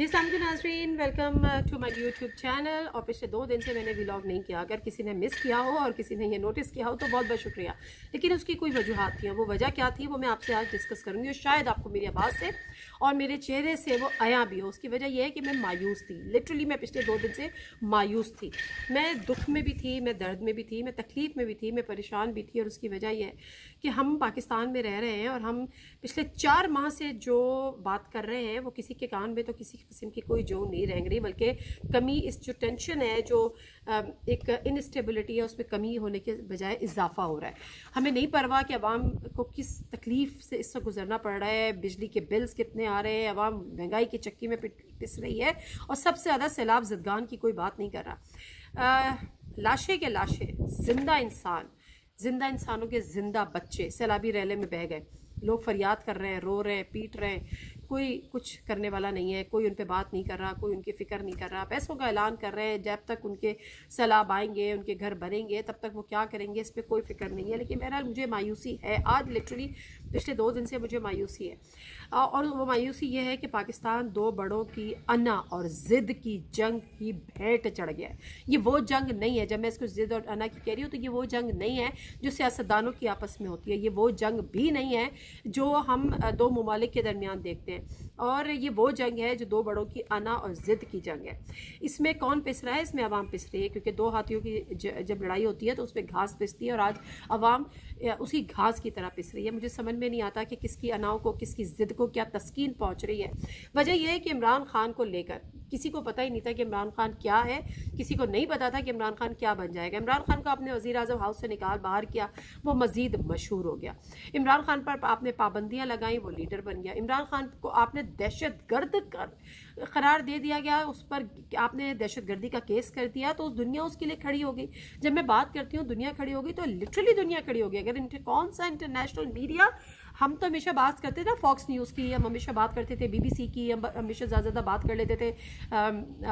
जी सामने नाज़रीन, welcome to my YouTube channel. और पिछले 2 दिन से मैंने व्लॉग नहीं किया। अगर किसी ने मिस किया हो और किसी ने ये नोटिस किया हो तो बहुत बहुत शुक्रिया, लेकिन उसकी कोई वजूहत थी। वो वजह क्या थी वो मैं आपसे आज डिस्कस करूंगी और शायद आपको मेरी आवाज़ से और मेरे चेहरे से वो आया भी हो। उसकी वजह यह है कि मैं मायूस थी। लिटरली मैं पिछले 2 दिन से मायूस थी। मैं दुख में भी थी, मैं दर्द में भी थी, मैं तकलीफ़ में भी थी, मैं परेशान भी थी। और उसकी वजह यह है कि हम पाकिस्तान में रह रहे हैं और हम पिछले 4 माह से जो बात कर रहे हैं वो किसी के कान में तो किसी किस्म की कोई जो नहीं रेंग रही, बल्कि कमी, इस जो टेंशन है, जो एक इनस्टेबिलिटी है, उसमें कमी होने के बजाय इजाफा हो रहा है। हमें नहीं परवाह कि अवाम को किस तकलीफ से इससे गुजरना पड़ रहा है, बिजली के बिल्स कितने आ रहे हैं, अवाम महंगाई की चक्की में पिस रही है और सबसे ज़्यादा सैलाब ज़दगान की कोई बात नहीं कर रहा। लाशें के लाशें, जिंदा इंसानों के जिंदा बच्चे सैलाबी रैले में बह गए। लोग फरियाद कर रहे हैं, रो रहे हैं, पीट रहे हैं, कोई कुछ करने वाला नहीं है, कोई उन पे बात नहीं कर रहा, कोई उनकी फिक्र नहीं कर रहा। पैसों का ऐलान कर रहे हैं, जब तक उनके सैलाब आएंगे, उनके घर बनेंगे, तब तक वो क्या करेंगे इस पर कोई फिक्र नहीं है। लेकिन बहरहाल मुझे मायूसी है आज, लिटरली पिछले 2 दिन से मुझे मायूसी है। और वो मायूसी ये है कि पाकिस्तान 2 बड़ों की अना और ज़िद की जंग की भेंट चढ़ गया है। ये वो जंग नहीं है, जब मैं इसको ज़िद और अना की कह रही हूँ तो ये वो जंग नहीं है जो सियासतदानों की आपस में होती है। ये वो जंग भी नहीं है जो हम 2 ममालिक के दरमियान देखते हैं। और ये वो जंग है जो 2 बड़ों की अना और ज़िद की जंग है। इसमें कौन पिस रहा है? इसमें अवाम पिस रही है, क्योंकि 2 हाथियों की जब लड़ाई होती है तो उसमें घास पिसती है और आज अवाम उसी घास की तरह पिस रही है। मुझे समझ में नहीं आता कि किसकी अनाओं को, किसकी ज़िद को क्या तस्कीन पहुंच रही है। वजह यह है कि इमरान खान को लेकर किसी को पता ही नहीं था कि इमरान खान क्या है, किसी को नहीं पता था कि इमरान खान क्या बन जाएगा। इमरान खान को आपने वज़ीर आज़म हाउस से निकाल बाहर किया, वो मजीद मशहूर हो गया। इमरान खान पर आपने पाबंदियां लगाई, वो लीडर बन गया। इमरान खान को आपने दहशतगर्द करार दे दिया गया, उस पर आपने दहशतगर्दी का केस कर दिया, तो उस दुनिया उसके लिए खड़ी हो गई। जब मैं बात करती हूँ दुनिया खड़ी होगी तो लिटरली दुनिया खड़ी होगी। अगर कौन सा इंटरनेशनल मीडिया, हम तो हमेशा बात करते थे फॉक्स न्यूज़ की, हम हमेशा बात करते थे BBC की, हम हमेशा ज़्यादा बात कर लेते थे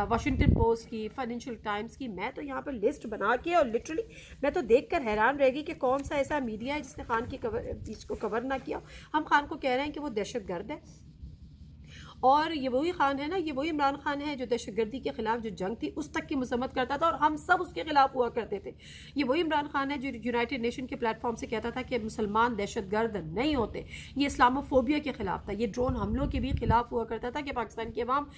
वाशिंगटन पोस्ट की, फाइनेंशियल टाइम्स की। मैं तो यहाँ पर लिस्ट बना के और लिटरली मैं तो देखकर हैरान रह गई कि कौन सा ऐसा मीडिया है जिसने खान की चीज़ को कवर ना किया। हम खान को कह रहे हैं कि वो दहशतगर्द है, और ये वही खान है ना, ये वही इमरान खान है जो दहशतगर्दी के खिलाफ जो जंग थी उस तक की मजम्मत करता था और हम सब उसके खिलाफ हुआ करते थे। ये वही इमरान खान है जो यूनाइटेड नेशन के प्लेटफॉर्म से कहता था कि मुसलमान दहशतगर्द नहीं होते। ये इस्लामोफोबिया के खिलाफ था, ये ड्रोन हमलों के भी खिलाफ हुआ करता था कि पाकिस्तान की अवाम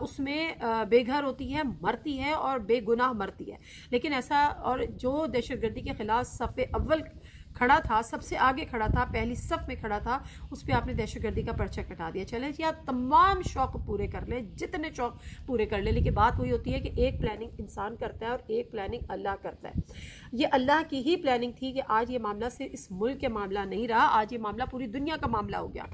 उसमें बेघर होती है, मरती है और बेगुनाह मरती है। लेकिन ऐसा, और जो दहशतगर्दी के खिलाफ सफ़े अव्वल खड़ा था, सबसे आगे खड़ा था, पहली सफ में खड़ा था, उस पर आपने दहशतगर्दी का पर्चा कटा दिया। चले जी, आप तमाम शौक पूरे कर ले, जितने शौक पूरे कर ले, लेकिन बात वही होती है कि एक प्लानिंग इंसान करता है और एक प्लानिंग अल्लाह करता है। ये अल्लाह की ही प्लानिंग थी कि आज ये मामला सिर्फ इस मुल्क के मामला नहीं रहा, आज ये मामला पूरी दुनिया का मामला हो गया।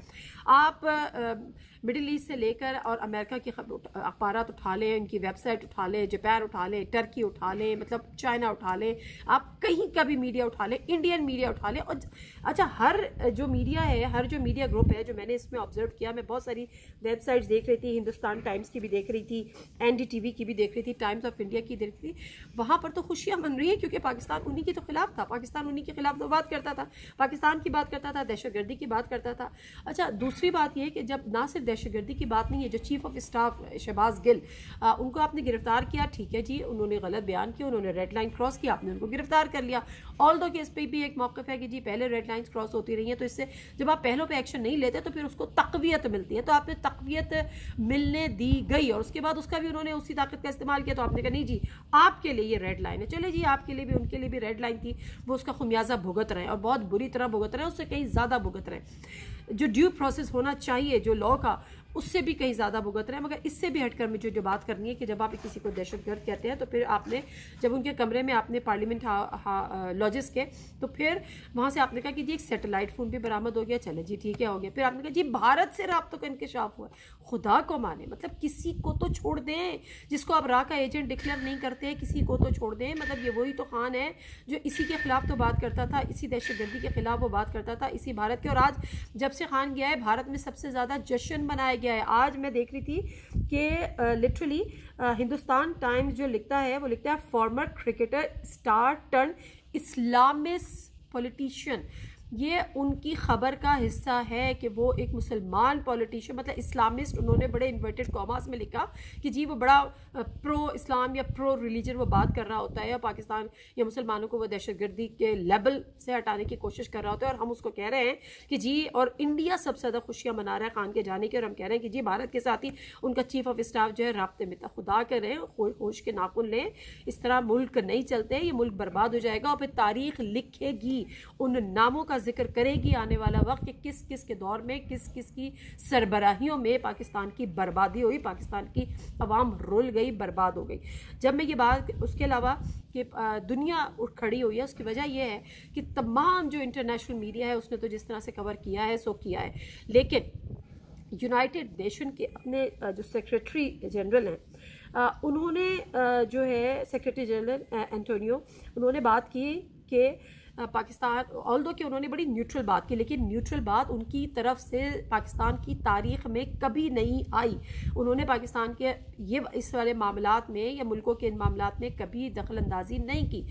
आप मिडिल ईस्ट से लेकर और अमेरिका की अखबारात उठा लें, उनकी वेबसाइट उठा लें, जापान उठा लें, टर्की उठा लें, मतलब चाइना उठा लें, आप कहीं का भी मीडिया उठा लें, इंडियन मीडिया उठा लें। और अच्छा, हर जो मीडिया है, हर जो मीडिया ग्रुप है जो मैंने इसमें ऑब्जर्व किया, मैं बहुत सारी वेबसाइट्स देख रही थी, हिंदुस्तान टाइम्स की भी देख रही थी, NDTV की भी देख रही थी, टाइम्स ऑफ इंडिया की देख रही थी। वहां पर तो खुशियां मन रही है क्योंकि पाकिस्तान उन्हीं के तो खिलाफ था, पाकिस्तान उन्हीं के खिलाफ तो बात करता था, पाकिस्तान की बात करता था, दहशतगर्दी की बात करता था। अच्छा, दूसरी बात यह कि जब ना सिर्फ दहशतगर्दी की बात नहीं है, जो chief of staff Shahbaz Gill, उनको आपने गिरफ्तार किया, ठीक है जी, उन्होंने गलत बयान किया, उन्होंने रेड लाइन क्रॉस किया, आपने उनको गिरफ्तार कर लिया। ऑल्दो के इस पर भी एक मौक़िफ़ है कि जी पहले रेड लाइन्स क्रॉस होती रही हैं, तो इससे जब आप पहलों पे एक्शन नहीं लेते तो फिर उसको तक़वियत मिलती है, तो आपने तक़वियत मिलने दी गई और उसके बाद उसका भी उन्होंने उसी ताकत का इस्तेमाल किया। तो आपने कहा नहीं जी, आपके लिए ये रेड लाइन है, चले जी, आपके लिए भी उनके लिए भी रेड लाइन थी, वो उसका खुमियाजा भुगत रहे हैं और बहुत बुरी तरह भुगत रहे हैं, उससे कहीं ज़्यादा भुगत रहे हैं। जो ड्यू प्रोसेस होना चाहिए जो लॉ का, उससे भी कहीं ज़्यादा भुगत रहे हैं। मगर इससे भी हटकर मुझे जो बात करनी है कि जब आप किसी को दहशतगर्द कहते हैं तो फिर आपने, जब उनके कमरे में आपने पार्लियामेंट लॉजिस के, तो फिर वहाँ से आपने कहा कि जी एक सैटेलाइट फ़ोन भी बरामद हो गया, चले जी ठीक है हो गया। फिर आपने कहा जी भारत से राब्तों का इंकशाफ हुआ। खुदा को माने, मतलब किसी को तो छोड़ दें, जिसको आप रा का एजेंट डिक्लेयर नहीं करते, किसी को तो छोड़ दें। मतलब ये वही तो खान है जो इसी के खिलाफ तो बात करता था, इसी दहशतगर्दी के खिलाफ वो बात करता था, इसी भारत के। और आज जब से खान गया है, भारत में सबसे ज़्यादा जश्न मनाया गया है। आज मैं देख रही थी कि लिटरली हिंदुस्तान टाइम्स जो लिखता है वो लिखता है farmer cricketer star turn Islamist politician. ये उनकी ख़बर का हिस्सा है कि वो एक मुसलमान पॉलिटिशियन, मतलब इस्लामिस्ट, उन्होंने बड़े इन्वर्टेड कॉमास में लिखा कि जी वो बड़ा प्रो इस्लाम या प्रो रिलीजन वो बात कर रहा होता है, या पाकिस्तान या मुसलमानों को वो दहशतगर्दी के लेवल से हटाने की कोशिश कर रहा होता है। और हम उसको कह रहे हैं कि जी, और इंडिया सबसे ज़्यादा खुशियाँ मना रहा है खान के जाने की, और हम कह रहे हैं कि जी भारत के साथ ही उनका चीफ ऑफ स्टाफ जो है राब्ते में था। खुदा करें होश के नाखुन लें, इस तरह मुल्क नहीं चलते, ये मुल्क बर्बाद हो जाएगा। और फिर तारीख लिखेगी, उन नामों का जिक्र करेगी आने वाला वक्त कि किस किस के दौर में किस किस की सरबराहियों में पाकिस्तान की बर्बादी हुई, पाकिस्तान की अवाम रुल गई, बर्बाद हो गई। जब मैं ये बात, उसके अलावा कि दुनिया उठ खड़ी हुई है, उसकी वजह यह है कि तमाम जो इंटरनेशनल मीडिया है उसने तो जिस तरह से कवर किया है सो किया है, लेकिन यूनाइटेड नेशन के अपने जो सेक्रेटरी जनरल हैं, उन्होंने जो है सेक्रेटरी जनरल एंटोनियो, उन्होंने बात की कि पाकिस्तान, ऑल्दो कि उन्होंने बड़ी न्यूट्रल बात की, लेकिन न्यूट्रल बात उनकी तरफ से पाकिस्तान की तारीख में कभी नहीं आई। उन्होंने पाकिस्तान के ये इस वाले मामलात में या मुल्कों के इन मामलात में कभी दखल अंदाजी नहीं की।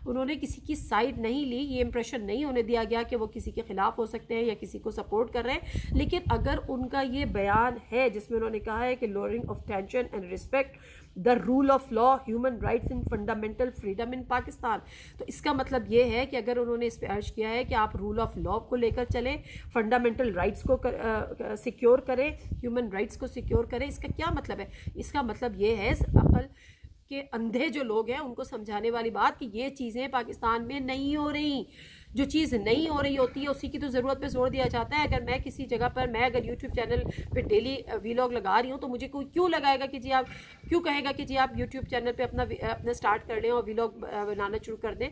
उन्होंने किसी की साइड नहीं ली, ये इंप्रेशन नहीं होने दिया गया कि वो किसी के ख़िलाफ़ हो सकते हैं या किसी को सपोर्ट कर रहे हैं। लेकिन अगर उनका ये बयान है जिसमें उन्होंने कहा है कि lowering of tension and respect the rule of law, human rights and fundamental freedom इन पाकिस्तान, तो इसका मतलब ये है कि अगर उन्होंने इस पर अर्ज किया है कि आप रूल ऑफ लॉ को लेकर चलें, फंडामेंटल राइट्स को सिक्योर करें, ह्यूमन राइट्स को सिक्योर करें, इसका क्या मतलब है? इसका मतलब ये है अकल के अंधे जो लोग हैं उनको समझाने वाली बात कि ये चीज़ें पाकिस्तान में नहीं हो रही। जो चीज़ नहीं हो रही होती है उसी की तो ज़रूरत पे जोर दिया जाता है। अगर मैं किसी जगह पर, मैं अगर यूट्यूब चैनल पे डेली वीलॉग लगा रही हूँ तो मुझे कोई क्यों लगाएगा कि जी आप, क्यों कहेगा कि जी आप यूट्यूब चैनल पे अपना स्टार्ट कर लें और वीलॉग बनाना शुरू कर दें?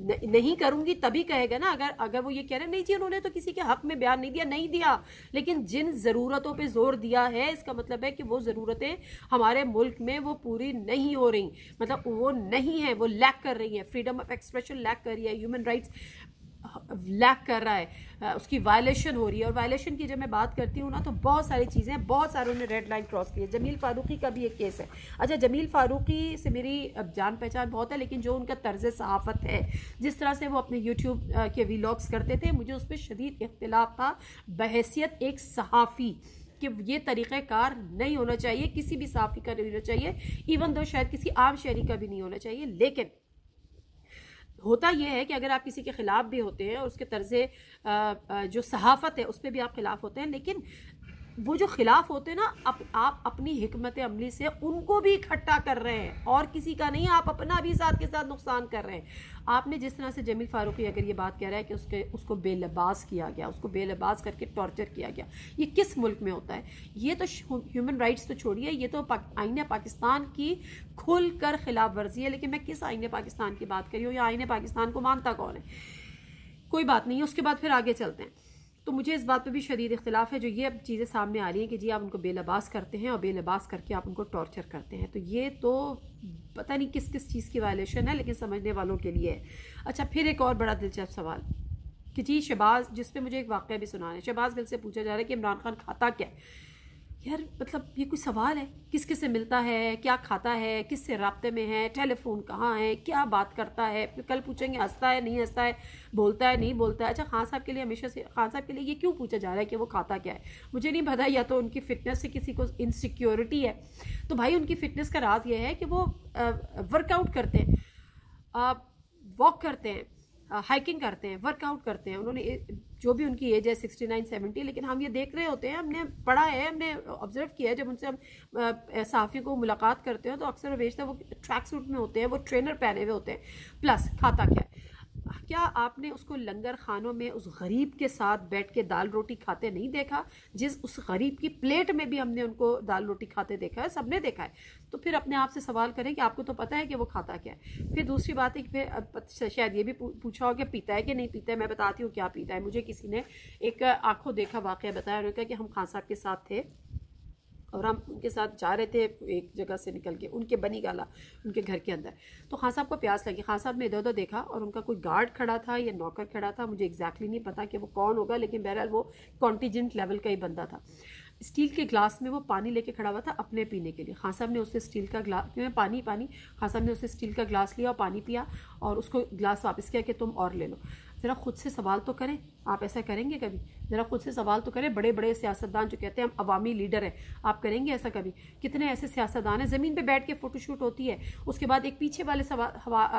नहीं करूंगी तभी कहेगा ना। अगर वो ये कह रहे हैं नहीं जी उन्होंने तो किसी के हक में बयान नहीं दिया, लेकिन जिन ज़रूरतों पे जोर दिया है इसका मतलब है कि वो ज़रूरतें हमारे मुल्क में वो पूरी नहीं हो रही, मतलब वो नहीं है, वो लैक कर रही है, फ्रीडम ऑफ एक्सप्रेशन लैक कर रही है, ह्यूमन राइट्स लैक कर रहा है, उसकी वायलेशन हो रही है। और वायलेशन की जब मैं बात करती हूँ ना तो बहुत सारी चीज़ें हैं, बहुत सारे उन्होंने रेड लाइन क्रॉस की है। जमील फारूकी का भी एक केस है। अच्छा, जमील फारूकी से मेरी अब जान पहचान बहुत है, लेकिन जो उनका तर्ज सहाफ़त है, जिस तरह से वो अपने यूट्यूब के वीलॉग्स करते थे, मुझे उस पर शदीद इख्तिलाफ था बहैसियत एक सहाफ़ी कि ये तरीक़ेकार नहीं होना चाहिए, किसी भी सहाफ़ी का नहीं होना चाहिए, इवन दो शायद किसी आम शहरी का भी नहीं होना चाहिए। लेकिन होता यह है कि अगर आप किसी के ख़िलाफ़ भी होते हैं और उसके तर्ज़े जो सहाफ़त है उस पर भी आप ख़िलाफ़ होते हैं, लेकिन वो जो खिलाफ होते हैं ना, आप अपनी हिकमत अमली से उनको भी इकट्ठा कर रहे हैं और किसी का नहीं, आप अपना भी साथ के साथ नुकसान कर रहे हैं। आपने जिस तरह से जमील फारूकी अगर ये बात कह रहा है कि उसको बेलबास किया गया, उसको बेलबास करके टॉर्चर किया गया, ये किस मुल्क में होता है? ये तो ह्यूमन राइट्स तो छोड़िए, ये तो आईने पाकिस्तान की खुल कर खिलाफ वर्जी है। लेकिन मैं किस आईने पाकिस्तान की बात कर रही हूँ, या आईने पाकिस्तान को मानता कौन है? कोई बात नहीं है, उसके बाद फिर आगे चलते हैं। तो मुझे इस बात पे भी शदीद इख्तिलाफ है जो ये अब चीज़ें सामने आ रही हैं कि जी आप उनको बेलबास करते हैं और बेलबास करके आप उनको टॉर्चर करते हैं। तो ये तो पता नहीं किस किस चीज़ की वायलेशन है, लेकिन समझने वालों के लिए है। अच्छा, फिर एक और बड़ा दिलचस्प सवाल कि जी शहबाज, जिस पे मुझे एक वाक़या भी सुना है, शहबाज गिल से पूछा जा रहा है कि इमरान खान खाता क्या है। यार मतलब ये कोई सवाल है? किस किस से मिलता है, क्या खाता है, किस से राब्ते में है, टेलीफोन कहाँ है, क्या बात करता है, फिर कल पूछेंगे हंसता है नहीं हंसता है, बोलता है नहीं बोलता है। अच्छा, खान साहब के लिए हमेशा से, खान साहब के लिए ये क्यों पूछा जा रहा है कि वो खाता क्या है? मुझे नहीं पता, या तो उनकी फ़िटनेस से किसी को इनसिक्योरिटी है। तो भाई उनकी फ़िटनेस का राज ये है कि वो वर्कआउट करते हैं, वॉक करते हैं, हाइकिंग करते हैं, वर्कआउट करते हैं। उन्होंने जो भी उनकी एज है 69-70, लेकिन हम ये देख रहे होते हैं, हमने पढ़ा है, हमने ऑब्जर्व किया है, जब उनसे हम सहाफ़ी को मुलाकात करते हैं तो अक्सर बेशतर वो ट्रैक सूट में होते हैं, वो ट्रेनर पहने हुए होते हैं। प्लस खाता क्या है? क्या आपने उसको लंगर खानों में उस गरीब के साथ बैठ के दाल रोटी खाते नहीं देखा? उस गरीब की प्लेट में भी हमने उनको दाल रोटी खाते देखा है, सबने देखा है। तो फिर अपने आप से सवाल करें कि आपको तो पता है कि वो खाता क्या है। फिर दूसरी बात है कि फिर शायद ये भी पूछा हो कि पीता है कि नहीं पीता है। मैं बताती हूँ क्या पीता है। मुझे किसी ने एक आंखों देखा वाक़या बताया, उन्होंने कहा कि हम खान साहब के साथ थे और हम उनके साथ जा रहे थे एक जगह से निकल के, उनके बनी गाला उनके घर के अंदर। तो खान साहब को प्यास लगी, खान साहब ने इधर उधर देखा और उनका कोई गार्ड खड़ा था या नौकर खड़ा था, मुझे एग्जैक्टली नहीं पता कि वो कौन होगा, लेकिन बहरहाल वो कॉन्टीजेंट लेवल का ही बंदा था। स्टील के ग्लास में वो पानी लेके खड़ा हुआ था अपने पीने के लिए। खान साहब ने उससे स्टील का ग्लास, क्यों पानी खान साहब ने उससे स्टील का ग्लास लिया और पानी पिया और उसको ग्लास वापस किया कि तुम और ले लो। ज़रा खुद से सवाल तो करें, आप ऐसा करेंगे कभी? ज़रा खुद से सवाल तो करें। बड़े बड़े सियासतदान जो कहते हैं हम अवामी लीडर हैं, आप करेंगे ऐसा कभी? कितने ऐसे सियासतदान हैं, ज़मीन पे बैठ के फ़ोटोशूट होती है, उसके बाद एक पीछे वाले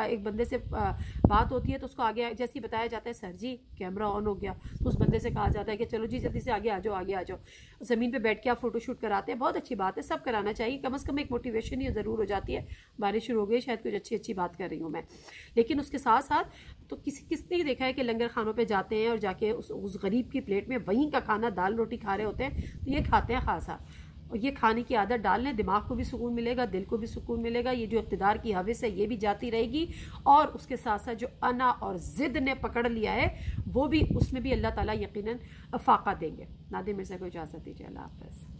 एक बंदे से बात होती है तो उसको आगे जैसे ही बताया जाता है सर जी कैमरा ऑन हो गया, तो उस बंदे से कहा जाता है कि चलो जी जल्दी से आगे आ जाओ, आगे आ जाओ। ज़मीन पे बैठ के आप फ़ोटोशूट कराते हैं, बहुत अच्छी बात है, सब कराना चाहिए, कम से कम एक मोटिवेशन ही ज़रूर हो जाती है। बारिश शुरू हो गई, शायद कुछ अच्छी अच्छी बात कर रही हूँ मैं, लेकिन उसके साथ साथ तो किसने देखा है कि लंगर खानों पे जाते हैं और जाके उस गरीब की प्लेट में वहीं का खाना दाल रोटी खा रहे होते हैं, तो ये खाते हैं खासा। और ये खाने की आदत डाल लें, दिमाग को भी सुकून मिलेगा, दिल को भी सुकून मिलेगा, ये जो इक़्तिदार की हवस है ये भी जाती रहेगी, और उसके साथ साथ जो अना और ज़िद ने पकड़ लिया है वो भी, उसमें भी अल्लाह ताला यकीनन फाका देंगे। नादिर मिर्ज़ा को इजाज़त दीजिए, अल्लाह हाफ़िज़।